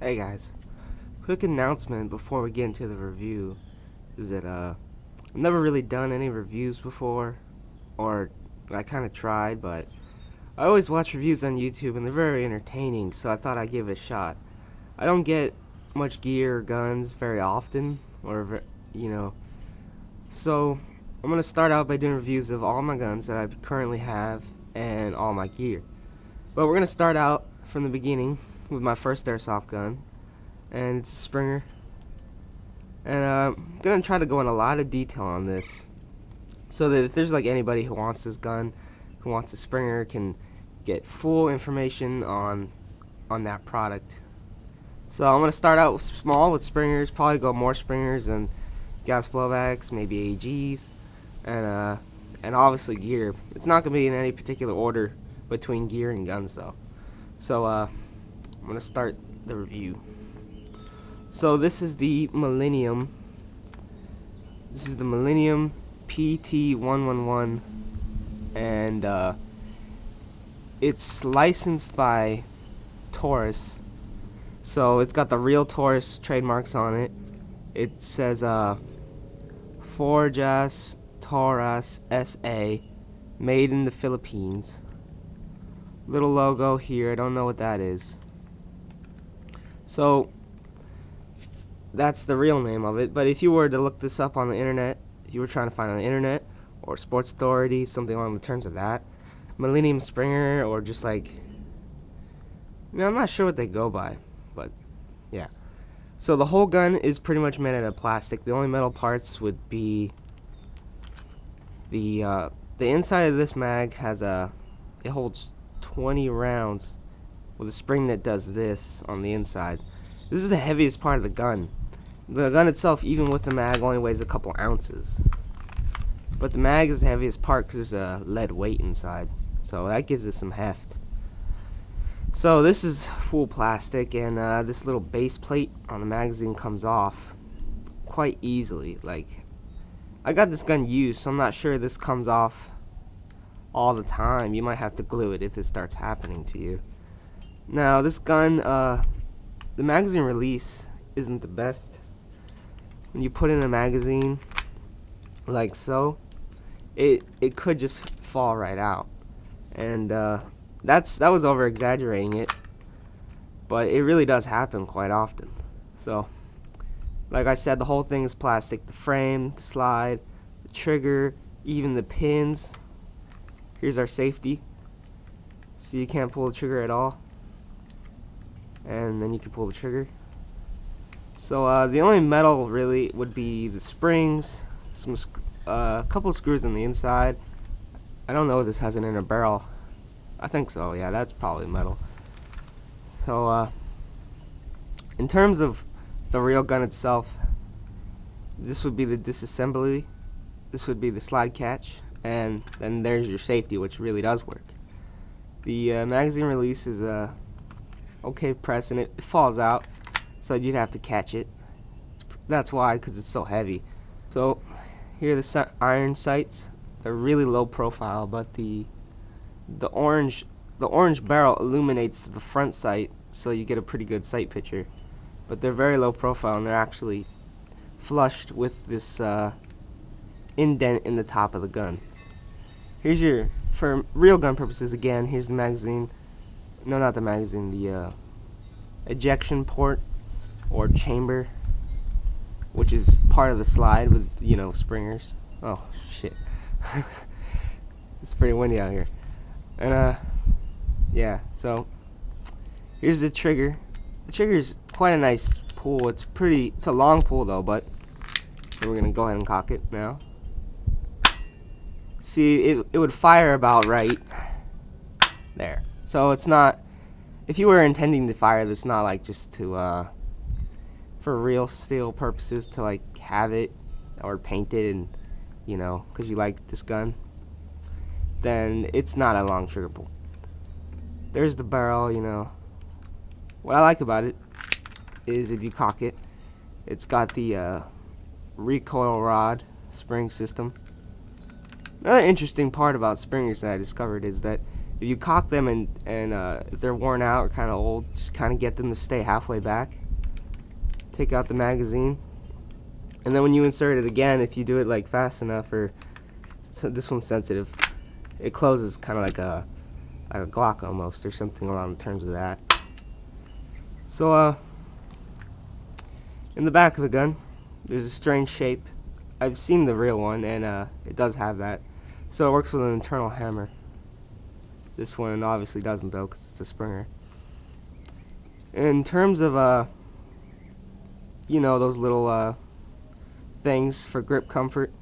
Hey guys, quick announcement before we get into the review is that I've never really done any reviews before, or I kind of tried, but I always watch reviews on YouTube and they're very entertaining, so I thought I'd give it a shot. I don't get much gear or guns very often, so I'm gonna start out by doing reviews of all my guns that I currently have and all my gear. But we're gonna start out from the beginning with my first airsoft gun, and it's a Springer. And I'm gonna try to go in a lot of detail on this, so that if there's like anybody who wants this gun, who wants a Springer, can get full information on that product. So I'm gonna start out small with Springers, probably go more Springers and gas blowbacks, maybe AGs, and obviously gear. It's not gonna be in any particular order between gear and guns though. So I'm gonna start the review. So this is the Millennium. This is the Millennium PT111, and it's licensed by Taurus. So it's got the real Taurus trademarks on it. It says Forjas Taurus SA, made in the Philippines. Little logo here, I don't know what that is. So that's the real name of it, but if you were to look this up on the internet, if you were trying to find on the internet or Sports Authority, something along the terms of that, Millennium Springer, or just like, I'm not sure what they go by, but yeah. So the whole gun is pretty much made out of plastic. The only metal parts would be the inside of this mag has it holds 20 rounds with a spring that does this on the inside. This is the heaviest part of the gun. The gun itself, even with the mag, only weighs a couple ounces. But the mag is the heaviest part because there's a lead weight inside. So that gives it some heft. So this is full plastic, and this little base plate on the magazine comes off quite easily. Like, I got this gun used, so I'm not sure this comes off all the time. You might have to glue it if it starts happening to you. Now this gun, the magazine release isn't the best. When you put in a magazine like so, it could just fall right out, and that was over exaggerating it, but it really does happen quite often. So like I said, the whole thing is plastic. The frame, the slide, the trigger, even the pins. Here's our safety, so you can't pull the trigger at all, and then you can pull the trigger. So the only metal really would be the springs, a couple of screws on the inside. I don't know if this has an inner barrel. I think so, yeah, that's probably metal. So in terms of the real gun itself, this would be the disassembly, this would be the slide catch, and then there's your safety, which really does work. The magazine release is okay press, and it falls out, so you'd have to catch it. That's why, because it's so heavy. So here are the iron sights. They're really low profile, but the orange barrel illuminates the front sight, so you get a pretty good sight picture. But they're very low profile, and they're actually flushed with this indent in the top of the gun. Here's your, for real gun purposes again, here's the magazine. No, not the magazine, the ejection port or chamber, which is part of the slide with, springers. Oh shit. It's pretty windy out here. And yeah, so here's the trigger. The trigger is quite a nice pull. It's a long pull though, but we're gonna go ahead and cock it now. See, it would fire about right there. So it's not, if you were intending to fire this, not like just to for real steel purposes, to like have it or paint it, and because you like this gun, then it's not a long trigger pull. There's the barrel. What I like about it is if you cock it, it's got the recoil rod spring system. Another interesting part about springers that I discovered is that if you cock them and if they're worn out or kind of old, just kind of get them to stay halfway back. Take out the magazine, and then when you insert it again, if you do it like fast enough, or so this one's sensitive, it closes kind of like a Glock almost, or something along the terms of that. So in the back of the gun, there's a strange shape. I've seen the real one, and it does have that. So it works with an internal hammer. This one obviously doesn't, though, because it's a Springer. In terms of you know, those little things for grip comfort,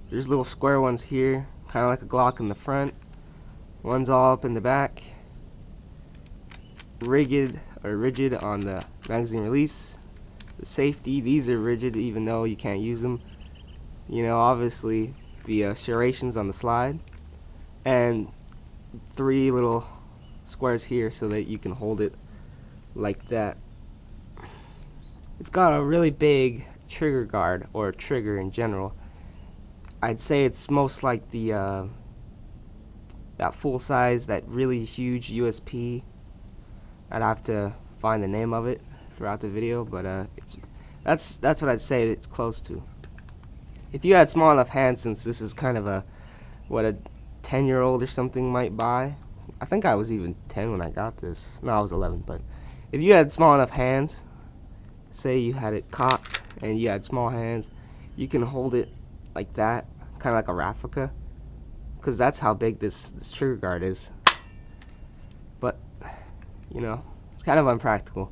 there's little square ones here, kind of like a Glock in the front. One's all up in the back. Rigid on the magazine release. The safety, these are rigid even though you can't use them. You know, obviously the serrations on the slide, and 3 little squares here so that you can hold it like that. It's got a really big trigger guard, or trigger in general. I'd say it's most like the that full size, that really huge USP. I'd have to find the name of it throughout the video, but that's what I'd say it's close to. If you had small enough hands, since this is kind of what a 10-year-old or something might buy. I think I was even 10 when I got this. No, I was 11, but if you had small enough hands, say you had it cocked and you had small hands, you can hold it like that, kind of like a replica, because that's how big this trigger guard is. But you know, it's kind of unpractical.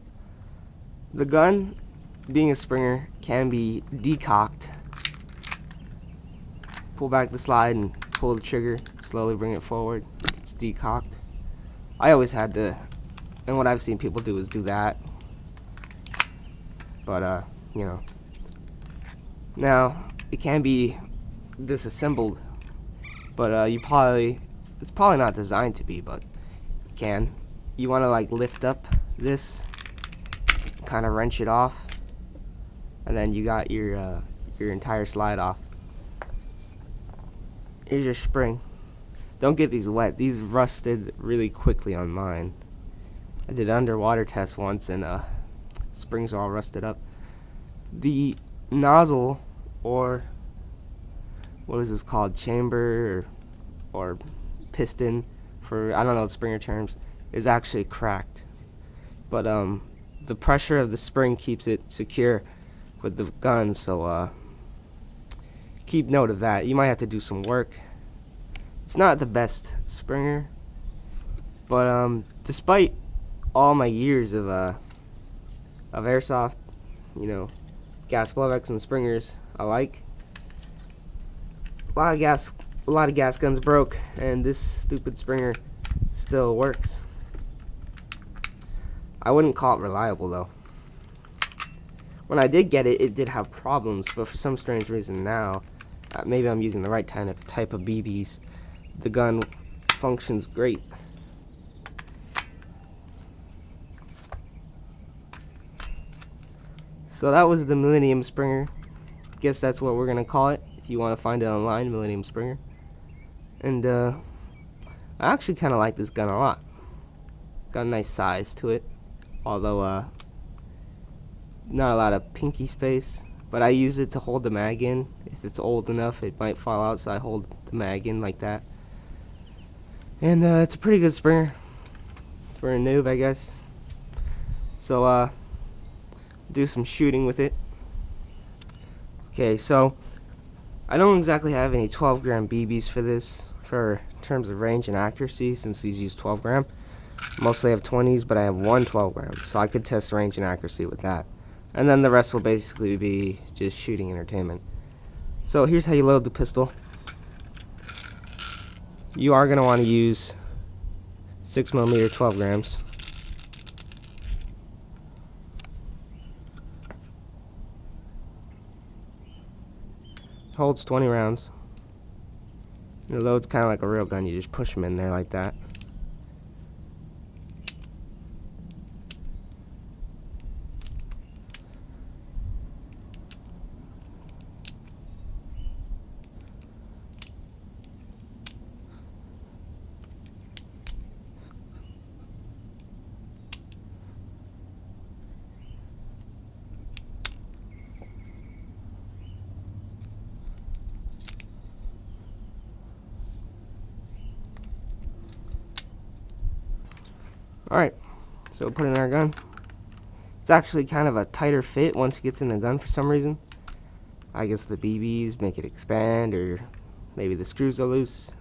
The gun, being a Springer, can be decocked. Pull back the slide and pull the trigger, slowly bring it forward. It's decocked. I always had to, and what I've seen people do is do that. But you know, now it can be disassembled, but it's probably not designed to be, but it can. You want to like lift up this, kind of wrench it off, and then you got your entire slide off. Here's your spring. Don't get these wet. These rusted really quickly on mine. I did an underwater test once, and springs are all rusted up. The nozzle, or what is this called, chamber or piston, for I don't know the Springer terms, is actually cracked. But the pressure of the spring keeps it secure with the gun, so keep note of that. You might have to do some work. It's not the best Springer, but despite all my years of airsoft, you know, gas Glovex and Springers alike, a lot of gas guns broke, and this stupid Springer still works. I wouldn't call it reliable though. When I did get it, it did have problems, but for some strange reason now, maybe I'm using the right type of BBs, the gun functions great. So that was the Millennium Springer. Guess that's what we're gonna call it if you want to find it online, Millennium Springer. And I actually kind of like this gun a lot. It's got a nice size to it, although not a lot of pinky space. But I use it to hold the mag in. If it's old enough, it might fall out, so I hold the mag in like that. And it's a pretty good Springer for a noob, I guess. So do some shooting with it. Okay, so I don't exactly have any 12 gram BBs for this, for terms of range and accuracy, since these use 12 gram. Mostly have 20s, but I have one 12 gram, so I could test range and accuracy with that. And then the rest will basically be just shooting entertainment. So here's how you load the pistol. You are going to want to use 6mm 12 grams. Holds 20 rounds. It loads kind of like a real gun. You just push them in there like that. Alright, so put it in our gun. It's actually kind of a tighter fit once it gets in the gun for some reason. I guess the BBs make it expand, or maybe the screws are loose.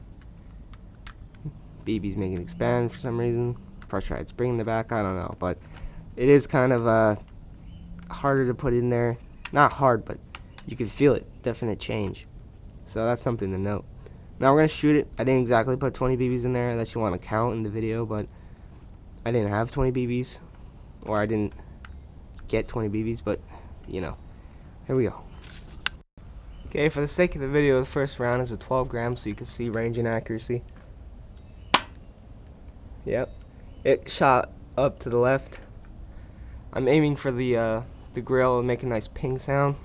BBs make it expand for some reason. Pressurized spring in the back, I don't know. But it is kind of harder to put in there. Not hard, but you can feel it. Definite change. So that's something to note. Now we're going to shoot it. I didn't exactly put 20 BBs in there unless you want to count in the video, but I didn't have 20 BBs. Or I didn't get 20 BBs, but, you know. Here we go. Okay, for the sake of the video, the first round is a 12 grams so you can see range and accuracy. Yep. It shot up to the left. I'm aiming for the grill and make a nice ping sound.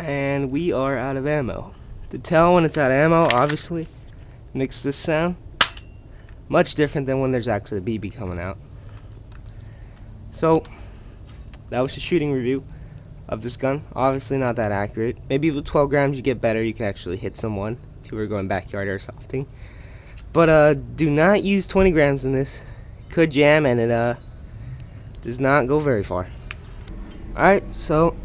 And we are out of ammo. To tell when it's out of ammo, obviously, makes this sound much different than when there's actually a BB coming out. So, that was the shooting review of this gun. Obviously not that accurate. Maybe with 12 grams you get better, you can actually hit someone if you were going backyard airsofting. But do not use 20 grams in this. It could jam and it does not go very far. Alright, so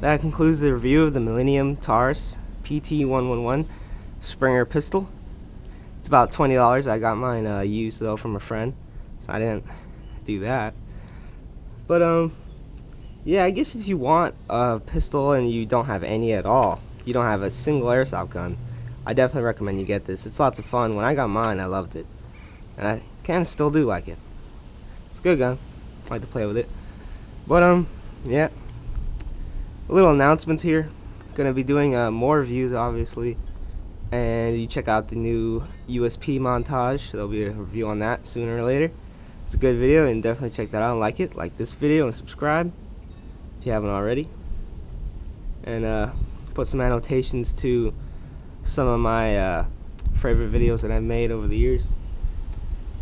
that concludes the review of the Millenium Taurus PT111 Spring Airsoft Pistol. It's about $20. I got mine used though from a friend, so I didn't do that. But yeah, I guess if you want a pistol and you don't have any at all, you don't have a single airsoft gun, I definitely recommend you get this. It's lots of fun. When I got mine, I loved it, and I kind of still do like it. It's a good gun. I like to play with it. But yeah. Little announcements here. Gonna be doing more reviews, obviously, and you check out the new USP montage. There'll be a review on that sooner or later. It's a good video, and definitely check that out and like it. Like this video and subscribe if you haven't already. And put some annotations to some of my favorite videos that I've made over the years,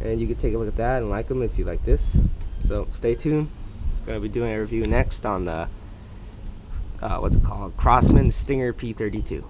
and you can take a look at that and like them if you like this. So stay tuned. Gonna be doing a review next on the what's it called? Crosman Stinger P32.